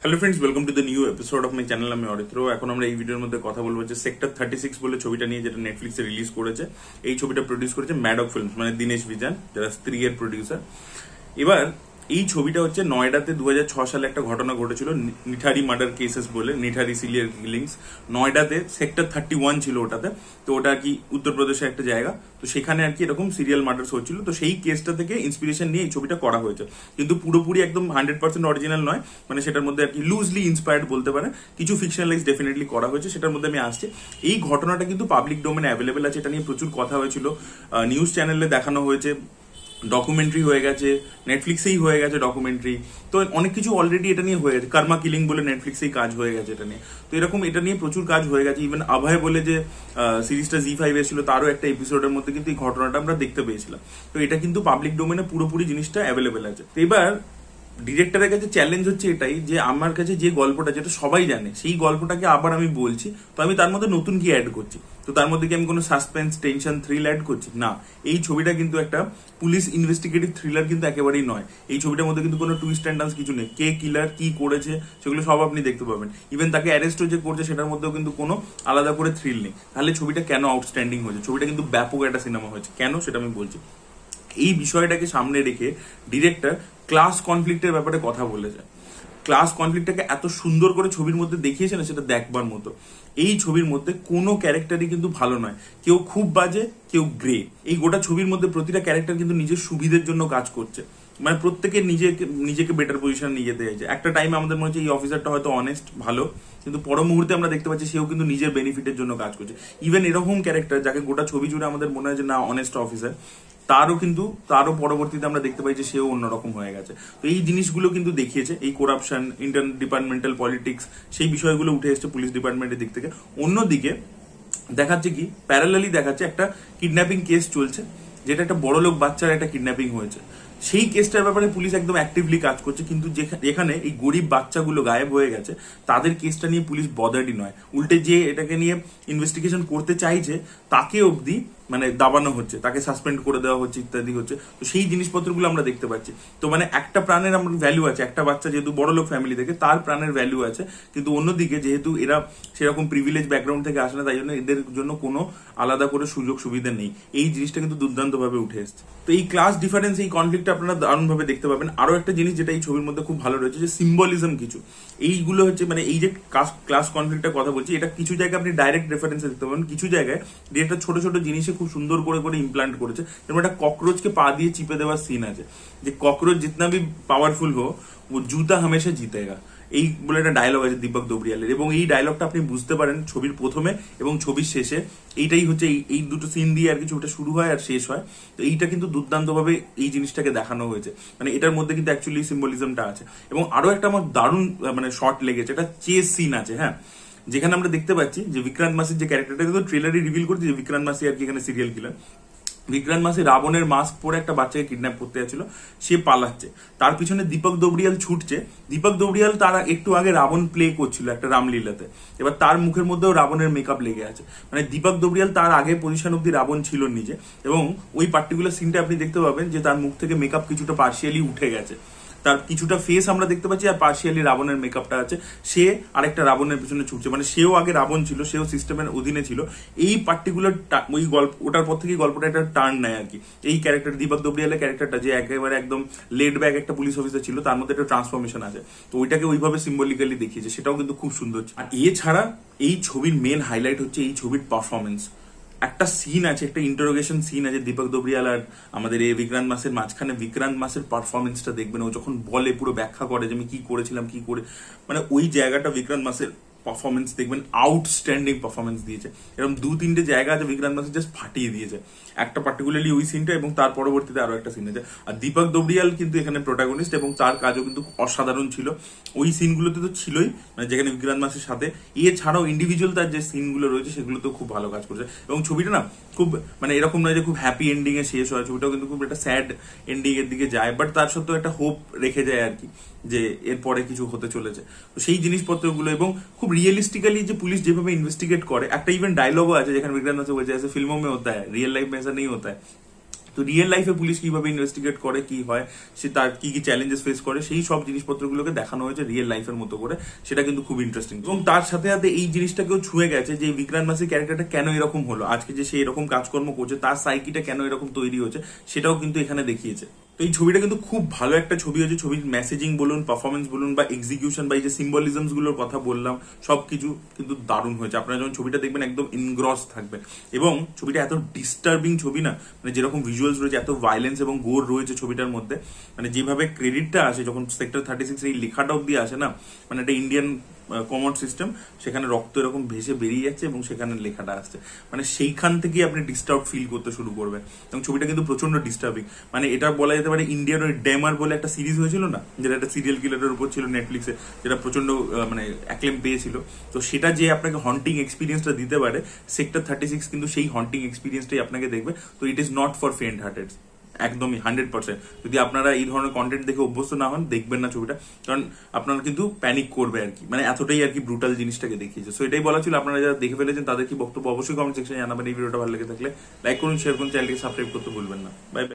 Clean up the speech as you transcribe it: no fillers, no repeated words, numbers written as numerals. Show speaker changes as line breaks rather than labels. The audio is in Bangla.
Hello friends, welcome to the new episode of my channel. আমি অরিত্র। এখন আমরা এই ভিডিওর মধ্যে কথা বলবো যে সেক্টর 36 বলে ছবিটা নিয়ে, যেটা নেটফ্লিক্সে রিলিজ করেছে। এই ছবিটা প্রডিউস করেছে ম্যাডক ফিল্মস, মানে দীনেশ বিজান, যারা স্ত্রী এর প্রডিউসার। এবার এই ছবিটা হচ্ছে নয়ডাতে 2006 সালে একটা ঘটনা ঘটেছিল, নিঠারি মার্ডার কেসেস বলে, নিঠারি সিরিয়াল কিলিংস। নয়ডাতে সেক্টর 31 ছিল ওটাতে। তো ওটা কি উত্তরপ্রদেশের একটা জায়গা, তো সেখানে আর কি এরকম সিরিয়াল মার্ডার্স হচ্ছিল। তো সেই কেসটা থেকে ইন্সপিরেশন নিয়ে এই ছবিটা করা হয়েছে, কিন্তু পুরোপুরি একদম 100% অরিজিনাল নয়। মানে সেটার মধ্যে আর কি লুজলি ইন্সপায়ার্ড বলতে পারে, কিছু ফিকশনালাইজ ডেফিনেটলি করা হয়েছে, সেটার মধ্যে আমি আসছি। এই ঘটনাটা কিন্তু পাবলিক ডোমেনে অ্যাভেলেবেল আছে, এটা নিয়ে প্রচুর কথা হয়েছিল, নিউজ চ্যানেলে দেখানো হয়েছে, ডকুমেন্টারি হয়ে গেছে, নেটফ্লিক্সেই হয়ে গেছে ডকুমেন্টারি। তো অনেক কিছু অলরেডি এটা নিয়ে হয়ে গেছে। কর্মা কিলিং বলে নেটফ্লিক্সেই কাজ হয়ে গেছে এটা নিয়ে। তো এরকম এটা নিয়ে প্রচুর কাজ হয়ে গেছে। ইভেন অভয় বলে যে সিরিজটা জি5 এসেছিল, তারও একটা এপিসোডের মধ্যে কিন্তু এই ঘটনাটা আমরা দেখতে পেয়েছিলাম। তো এটা কিন্তু পাবলিক ডোমেনে পুরোপুরি জিনিসটা অ্যাভেলেবেল আছে। তো এবার ডিরেক্টরের কাছে চ্যালেঞ্জ হচ্ছে এটাই যে আমার কাছে যে গল্পটা, যেটা সবাই জানে, সেই গল্পটাকে আবার আমি বলছি, তো আমি তার মধ্যে নতুন কি অ্যাড করছি? তো তার মধ্যে কি আমি কোনো সাসপেন্স, টেনশন, থ্রিল অ্যাড করছি? না, এই ছবিটা কিন্তু একটা পুলিশ ইনভেস্টিগেটিভ থ্রিলার কিন্তু একেবারেই নয়। এই ছবিটার মধ্যে কিন্তু কোনো টুইস্ট অ্যান্ড টার্নস কিছু নেই। কে কিলার, কি করেছে, সেগুলো সব আপনি দেখতে পাবেন। ইভেন তাকে অ্যারেস্টও যে করছে সেটার মধ্যেও কিন্তু কোনো আলাদা করে থ্রিল নেই। তাহলে ছবিটা কেন আউটস্ট্যান্ডিং হয়েছে? ছবিটা কিন্তু ব্যাপক একটা সিনেমা হয়েছে। কেন, সেটা আমি বলছি। এই বিষয়টাকে সামনে রেখে ডিরেক্টর ক্লাস কনফ্লিক্টের ব্যাপারে কথা বলেছে। ক্লাস কনফ্লিক্টটাকে এত সুন্দর করে ছবির মধ্যে দেখিয়েছে না, সেটা দেখবার মতো। এই ছবির মধ্যে কোনো ক্যারেক্টারই কিন্তু ভালো নয়, কেউ খুব বাজে, কেউ গ্রে। এই গোটা ছবির মধ্যে প্রতিটা ক্যারেক্টার কিন্তু নিজের সুবিধের জন্য কাজ করছে। মানে প্রত্যেকে নিজেকে বেটার পজিশন নিয়ে যেতে চাইছে। একটা টাইমে আমাদের মনে হচ্ছে এই অফিসারটা হয়তো অনেস্ট, ভালো, কিন্তু পর মুহূর্তে আমরা দেখতে পাচ্ছি সেও কিন্তু নিজের বেনিফিটের জন্য কাজ করছে। ইভেন এরকম ক্যারেক্টার যাকে গোটা ছবি জুড়ে আমাদের মনে হয় যে না অনেস্ট অফিসার, তারও পরবর্তীতে আমরা দেখতে পাই যে সেও অন্যরকম হয়ে গেছে। তো এই জিনিসগুলো কিন্তু দেখিয়েছে, এই করাপশন, ইন্টার ডিপার্টমেন্টাল পলিটিক্স, সেই বিষয়গুলো উঠে এসছে পুলিশ ডিপার্টমেন্টের দিক থেকে। অন্যদিকে দেখাচ্ছে কি, প্যারালালি দেখাচ্ছে একটা কিডন্যাপিং কেস চলছে, যেটা একটা বড়লোক বাচ্চার একটা কিডন্যাপিং হয়েছে। সেই কেসটার ব্যাপারে পুলিশ একদম অ্যাক্টিভলি কাজ করছে, কিন্তু যেখানে এই গরিব বাচ্চাগুলো গায়েব হয়ে গেছে, তাদের কেসটা নিয়ে পুলিশ বদারই নয়। উল্টে যে এটাকে নিয়ে ইনভেস্টিগেশন করতে চাইছে তাকে অবধি মানে দাবানো হচ্ছে, তাকে সাসপেন্ড করে দেওয়া হচ্ছে, ইত্যাদি হচ্ছে। তো সেই জিনিসপত্রগুলো আমরা দেখতে পাচ্ছি। তো মানে একটা প্রাণের আমার ভ্যালু আছে, একটা বাচ্চা যেহেতু বড় লোক ফ্যামিলি থেকে, তার প্রাণের ভ্যালু আছে। কিন্তু অন্যদিকে যেহেতু এরা সেরকম প্রিভিলেজ ব্যাকগ্রাউন্ড থেকে আসে না, তাই জন্য এদের জন্য কোনো আলাদা করে সুযোগ সুবিধা নেই। এই জিনিসটা কিন্তু দুর্দান্তভাবে উঠে এসছে। তো এই ক্লাস ডিফারেন্স, এই কনফ্লিক্টটা আপনারা দারুণভাবে দেখতে পাবেন। আরো একটা জিনিস যেটা এই ছবির মধ্যে খুব ভালো রয়েছে, যে সিম্বলিজম কিছু এইগুলো হচ্ছে, মানে এই যে ক্লাস কনফ্লিক্টের কথা বলছি, এটা কিছু জায়গায় আপনি ডাইরেক্ট রেফারেন্স দেখতে পাবেন, কিছু জায়গায় ডিরেক্টর ছোট ছোট জিনিসে খুব সুন্দর করে করে ইমপ্লান্ট করেছে। যেমন একটা ককরোচকে পা দিয়ে চিপে দেওয়ার সিন আছে, যে ককরোচ জিতনা ভি পাওয়ারফুল হো, ও জুতা হামেশা জিতেগা, এই বলে একটা ডায়লগ আছে দীপক দোবরিয়ালের। এবং এই ডায়লগটা আপনি বুঝতে পারেন ছবির প্রথমে এবং ছবির শেষে। এইটাই হচ্ছে এই দুটো সিন দিয়ে আর কি ছবিটা শুরু হয় আর শেষ হয়। তো এইটা কিন্তু দুর্দান্তভাবে এই জিনিসটাকে দেখানো হয়েছে। মানে এটার মধ্যে কিন্তু অ্যাকচুয়ালি সিম্বলিজমটা আছে। এবং আরো একটা আমার দারুণ মানে শর্ট লেগেছে, একটা চেস সিন আছে, হ্যাঁ, যেখানে আমরা দেখতে পাচ্ছি যে বিক্রান্ত মাসির যে ক্যারেক্টারটা, কিন্তু ট্রেলারই রিভিল করছে যে বিক্রান্ত মাসি আর কি এখানে সিরিয়াল কিলার। বিক্রান্ত মাসি রাবণের মাস্ক পরে একটা বাচ্চাকে কিডন্যাপ করতে যাচ্ছিল, সে পালাচ্ছে, তার পিছনে দীপক দোবরিয়াল ছুটছে। দীপক দোবরিয়াল তার একটু আগে রাবণ প্লে করছিল একটা রামলীলাতে, এবার তার মুখের মধ্যেও রাবণের মেকআপ লেগে আছে। মানে দীপক দোবরিয়াল তার আগে পজিশন অব্দি রাবণ ছিল নিজে, এবং ওই পার্টিকুলার সিনটা আপনি দেখতে পাবেন যে তার মুখ থেকে মেকআপ কিছুটা পার্শিয়ালি উঠে গেছে, তার কিছুটা ফেস আমরা দেখতে পাচ্ছি, আর পার্শিয়ালি রাবণের মেকআপটা আছে। সে আরেকটা রাবণের পিছনে ছুটছে, মানে সেও আগে রাবণ ছিল, সেও সিস্টেমের অধীনে ছিল। এই পার্টিকুলার ওই গল্প, ওটার পর থেকে গল্পটা একটা টার্ন নেয় আর কি। এই ক্যারেক্টার দীপক দোবরিয়ালের ক্যারেক্টারটা, যে একেবারে একদম লেড ব্যাক একটা পুলিশ অফিসার ছিল, তার মধ্যে একটা ট্রান্সফরমেশন আছে। তো ওইটাকে ওইভাবে সিম্বলিক্যালি দেখিয়েছে, সেটাও কিন্তু খুব সুন্দর। আর এছাড়া এই ছবির মেন হাইলাইট হচ্ছে এই ছবির পারফরমেন্স। একটা সিন আছে, একটা ইন্টারোগেশন সিন আছে দীপক দোবরিয়াল আর আমাদের এই বিক্রান্ত মাসের মাঝখানে। বিক্রান্ত মাসের পারফরমেন্সটা দেখবেন, ও যখন বলে, পুরো ব্যাখ্যা করে যে আমি কি করেছিলাম, কি করে, মানে ওই জায়গাটা বিক্রান্ত মাসের পারফরমেন্স দেখবেন, আউটস্ট্যান্ডিং পারফরমেন্স দিয়েছে। এরকম 2-3টে জায়গা আছে বিক্রান্ত মাসের জাস্ট ফাটিয়ে দিয়েছে, একটা পার্টিকুলারলি ওই সিনটা, এবং তার পরবর্তীতে আরো একটা সিন আছে। আর দীপক দোবরিয়াল কিন্তু এখানে প্রোটাগনিস্ট, এবং তার কাজও কিন্তু অসাধারণ ছিল। ওই সিনগুলোতে তো ছিলই, মানে যেখানে বিক্রান্ত মাসের সাথে, এছাড়াও ইন্ডিভিজুয়াল তার যে সিনগুলো রয়েছে সেগুলোতেও খুব ভালো কাজ করেছে। এবং ছবিটা না খুব মানে এরকম নয় যে খুব হ্যাপি এন্ডিং এ শেষ হয়, ছবিটাও কিন্তু খুব একটা স্যাড এন্ডিং এর দিকে যায়, বাট তার সত্ত্বেও একটা হোপ রেখে যায় আর কি, যে এরপরে কিছু হতে চলেছে। তো সেই জিনিসপত্রগুলো, এবং খুব রিয়েলিস্টিক্যালি যে পুলিশ যেভাবে ইনভেস্টিগেট করে, একটা ইভেন ডায়লগও আছে যেখানে বিক্রান্ত মাসি বলছে, ऐसे फिल्मों में होता है, रियल लाइफ में ऐसा नहीं होता है। তো রিয়েল লাইফে পুলিশ কিভাবে ইনভেস্টিগেট করে, কি হয়, সে তার কি কি চ্যালেঞ্জেস ফেস করে, সেই সব জিনিসপত্রগুলোকে দেখানো হয়েছে রিয়েল লাইফের মতো করে। সেটা কিন্তু খুব ইন্টারেস্টিং। এবং তার সাথে সাথে এই জিনিসটাকেও ছুঁয়ে গেছে যে বিক্রান্ত মাসির ক্যারেক্টারটা কেন এরকম হলো, আজকে যে সে এরকম কাজকর্ম করছে তার সাইকিটা কেন এরকম তৈরি হচ্ছে, সেটাও কিন্তু এখানে দেখিয়েছে। তো এই ছবিটা কিন্তু খুব ভালো একটা ছবি হয়েছে। ছবির মেসেজিং বলুন, পারফরমেন্স বলুন, বা এক্সিকিউশন, বা এই যে সিম্বলিজমস গুলোর কথা বললাম, সবকিছু কিন্তু দারুণ হয়েছে। আপনারা যখন ছবিটা দেখবেন একদম ইনগ্রস থাকবে। এবং ছবিটা এত ডিস্টার্বিং ছবি না, মানে যেরকম ভিজুয়ালস রয়েছে, এত ভায়োলেন্স এবং গোর রয়েছে ছবিটার মধ্যে, মানে যেভাবে ক্রেডিটটা আসে যখন সেক্টর 36 এই লেখাটা অব্দি আসে না, মানে একটা ইন্ডিয়ান কমন সিস্টেম, সেখানে রক্ত এরকম ভেসে বেরিয়ে যাচ্ছে এবং সেখানে লেখাটা আসছে, মানে সেইখান থেকে আপনি ডিস্টার্ব ফিল করতে শুরু করবেন। এবং ছবিটা কিন্তু প্রচন্ড ডিস্টার্বিং। মানে এটা বলা যেতে পারে ইন্ডিয়ান ওই ডেমার বলে একটা সিরিজ হয়েছিল না, যেটা একটা সিরিয়াল কিলারের উপর ছিল নেটফ্লিক্সে, যেটা প্রচন্ড মানে অ্যাক্লেম পেয়েছিল। তো সেটা যে আপনাকে হন্টিং এক্সপিরিয়েন্সটা দিতে পারে, সেক্টর 36 কিন্তু সেই হন্টিং এক্সপিরিয়েন্সটাই আপনাকে দেখবে। তো it is not for faint hearted, একদমই 100%। যদি আপনারা এই ধরনের কন্টেন্ট দেখে অভ্যস্ত না হন, দেখবেন না ছবিটা, কারণ আপনারা কিন্তু প্যানিক করবে আর কি, মানে এতটাই আর কি ব্রুটাল জিনিসটাকে দেখিয়েছে। সো এটাই বলা ছিল। আপনারা যারা দেখে ফেলেছেন তাদের কি বক্তব্য অবশ্যই কমেন্ট সেকশনে জানাবেন। এই ভিডিওটা ভালো লেগে থাকলে লাইক করুন, শেয়ার করুন, চ্যানেলটিকে সাবস্ক্রাইব করতে ভুলবেন না। Bye bye.